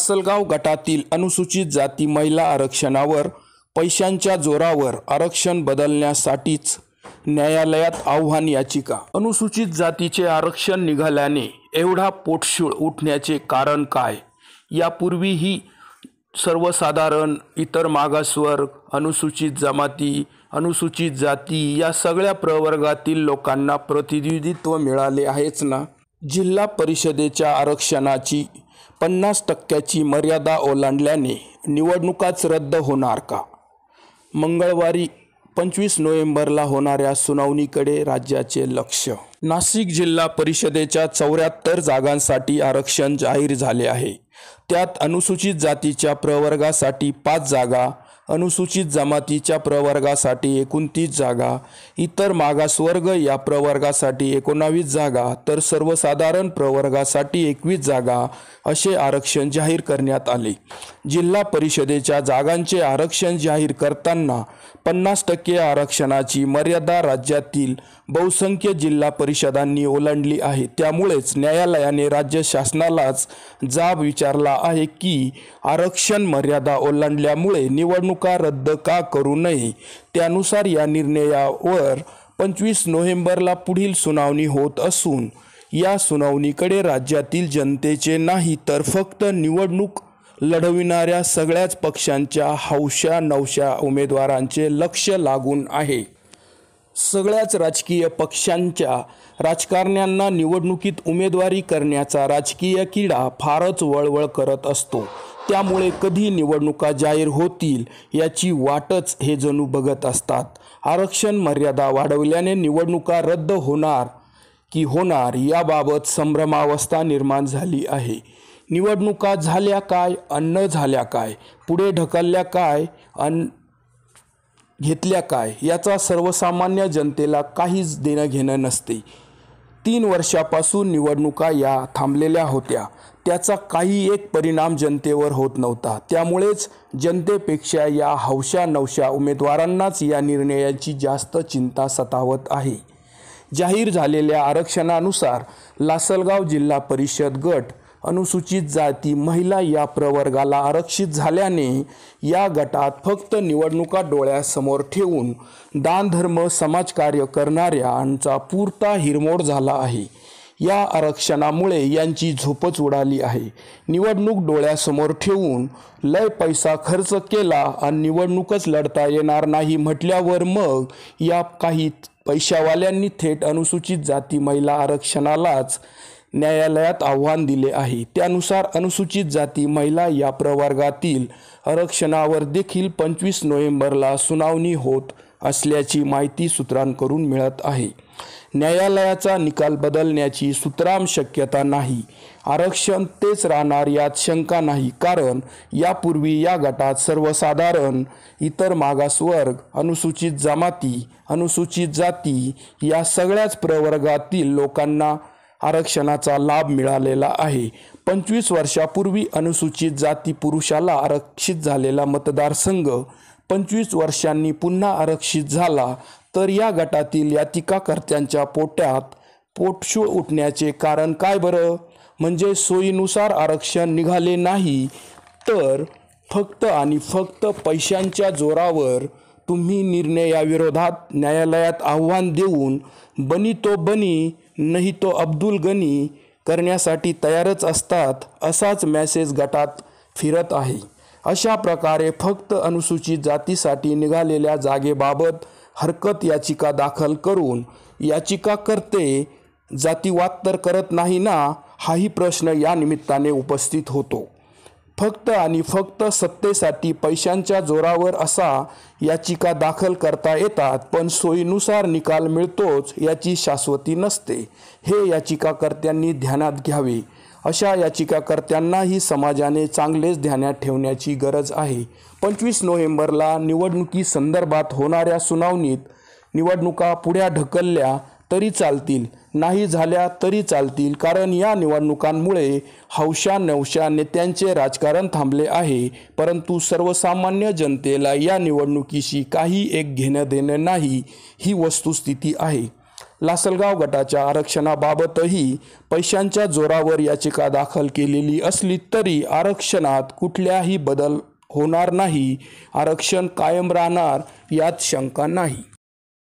लासलगाव गटातील अनुसूचित जाती महिला आरक्षणावर पैशांच्या जोरावर आरक्षण बदलण्यासाठीच न्यायालयात आव्हान याचिका। अनुसूचित जातीचे आरक्षण निघाल्याने एवढा पोटशूळ उठण्याचे कारण काय? यापूर्वीही सर्वसाधारण, इतर मागासवर्ग, अनुसूचित जमाती, अनुसूचित जाती या सगळ्या प्रवर्गातील लोकांना प्रतिनिधित्व मिळाले आहेच ना। जिल्हा परिषदेच्या आरक्षणाची 50% मर्यादा ओलांडल्याने निवडणुकाच रद्द होणार का? मंगळवारी 25 नोव्हेंबरला होणाऱ्या सुनावणीकडे राज्याचे लक्ष। नाशिक जिल्हा परिषदेच्या 74 जागांसाठी आरक्षण जाहीर झाले आहे। त्यात अनुसूचित जातीच्या प्रवर्गासाठी 5 जागा, अनुसूचित जमातीच्या प्रवर्गासाठी 29 जागा, इतर मागासवर्ग या प्रवर्गासाठी 19 जागा, तर सर्वसाधारण प्रवर्गासाठी 21 जागा असे आरक्षण जाहीर करण्यात आले। जिल्हा परिषदेच्या जागांचे आरक्षण जाहीर करताना 50% आरक्षणाची मर्यादा राज्यातील बहुसंख्य जिल्हा परिषदांनी ओलांडली आहे। त्यामुळेच न्यायालयाने राज्य शासनालाच जाब विचारला आहे की आरक्षण मर्यादा ओलांडल्यामुळे निवडणुका रद्द का करू नये। त्यानुसार या निर्णयावर 25 नोव्हेंबरला पुढील सुनावणी होत असून या सुनावणीकडे राज्यातील जनतेचे नाही तर फक्त निवडणूक लढविणाऱ्या सगळ्याच पक्षांच्या हौशा नवशा उमेदवारांचे लक्ष लागून आहे। सगळ्याच राजकीय पक्षांच्या राजकारण्यांना निवडणुकीत उमेदवारी करण्याचा राजकीय किडा फारच वळवळ करत असतो। त्यामुळे कधी निवडणुका जाहीर होतील याची वाटच हे जणू बघत असतात। आरक्षण मर्यादा वाढवल्याने निवडणुका रद्द होणार की होणार याबाबत संभ्रमावस्था निर्माण झाली आहे। निवडणुका झाल्या काय अन झाल्या काय, पुढे ढकलल्या काय अन घेतल्या काय याचा सर्वसामान्य जनतेला काहीच देणं घेणं नसते। 3 वर्षापासून निवडणुका या थांबलेल्या होत्या, त्याचा काही एक परिणाम जनतेवर होत नव्हता। त्यामुळेच जनतेपेक्षा या हौशा नवशा उमेदवारांनाच या निर्णयाची जास्त चिंता सतावत आहे। जाहीर झालेल्या आरक्षणानुसार लासलगाव जिल्हा परिषद गट अनुसूचित जाती महिला या प्रवर्गाला आरक्षित झाल्याने या गटात फक्त निवडणुका डोळ्यासमोर ठेवून दानधर्म समाजकार्य करणाऱ्यांचा पुरता हिरमोड झाला आहे। या आरक्षणामुळे यांची झोपच उडाली आहे। निवडणूक डोळ्यासमोर ठेवून लय पैसा खर्च केला आणि निवडणूकच लढता येणार नाही म्हटल्यावर मग या काही पैशावाल्यांनी थेट अनुसूचित जाती महिला आरक्षणालाच न्यायालयात आव्हान दिले आहे। त्यानुसार अनुसूचित जाती महिला या प्रवर्गातील आरक्षणावर देखील 25 नोव्हेंबरला सुनावणी होत असल्याची माहिती सूत्रांकडून मिळत आहे। न्यायालयाचा निकाल बदलण्याची सुतराम शक्यता नाही। आरक्षण तेच राहणार यात शंका नाही, कारण यापूर्वी या गटात सर्वसाधारण, इतर मागासवर्ग, अनुसूचित जमाती, अनुसूचित जाती या सगळ्याच प्रवर्गातील लोकांना आरक्षणाचा लाभ मिळालेला आहे। 25 वर्षापूर्वी अनुसूचित जाती पुरुषाला आरक्षित झालेला मतदारसंघ 25 वर्षांनी पुन्हा आरक्षित झाला तर या गटातील याचिकाकर्त्यांच्या पोटात पोटशूळ उठण्याचे कारण काय बरं? म्हणजे सोयीनुसार आरक्षण निघाले नाही तर फक्त आणि फक्त पैशांच्या जोरावर तुम्ही निर्णयाविरोधात न्यायालयात आव्हान देऊन बनी तो बनी नाही तो अब्दुल गनी करण्यासाठी तयारच असतात असाच मेसेज गटात फिरत आहे। अशा प्रकारे फक्त अनुसूचित जातीसाठी निघालेल्या जागेबाबत हरकत याचिका दाखल करून याचिकाकर्ते जातीवाद तर करत नाही ना, हाही प्रश्न या निमित्ताने उपस्थित होतो। फक्त आणि फक्त सत्तेसाठी पैशांच्या जोरावर असा याचिका दाखल करता येतात, पण सोयीनुसार निकाल मिळतोच याची शाश्वती नसते। हे याचिकाकर्त्यांनी ध्यानात घ्यावे। अशा याचिकाकर्त्यांनाही समाजाने चांगलेच ध्यानात ठेवण्याची गरज आहे। 25 नोव्हेंबरला निवडणुकीसंदर्भात होणाऱ्या सुनावणीत निवडणुका पुढे ढकलल्या तरी चालतील, नाही झाल्या तरी चालतील, कारण या निवडणुकांमुळे हौशा नवशा नेत्यांचे राजकारण थांबले आहे, परंतु सर्वसामान्य जनतेला या निवडणुकीशी काही एक घेणं देणं नाही, ही वस्तुस्थिती आहे। लासलगाव गटाच्या आरक्षणाबाबतही पैशांच्या जोरावर याचिका दाखल केलेली असली तरी आरक्षणात कुठल्याही बदल होणार नाही, आरक्षण कायम राहणार यात शंका नाही.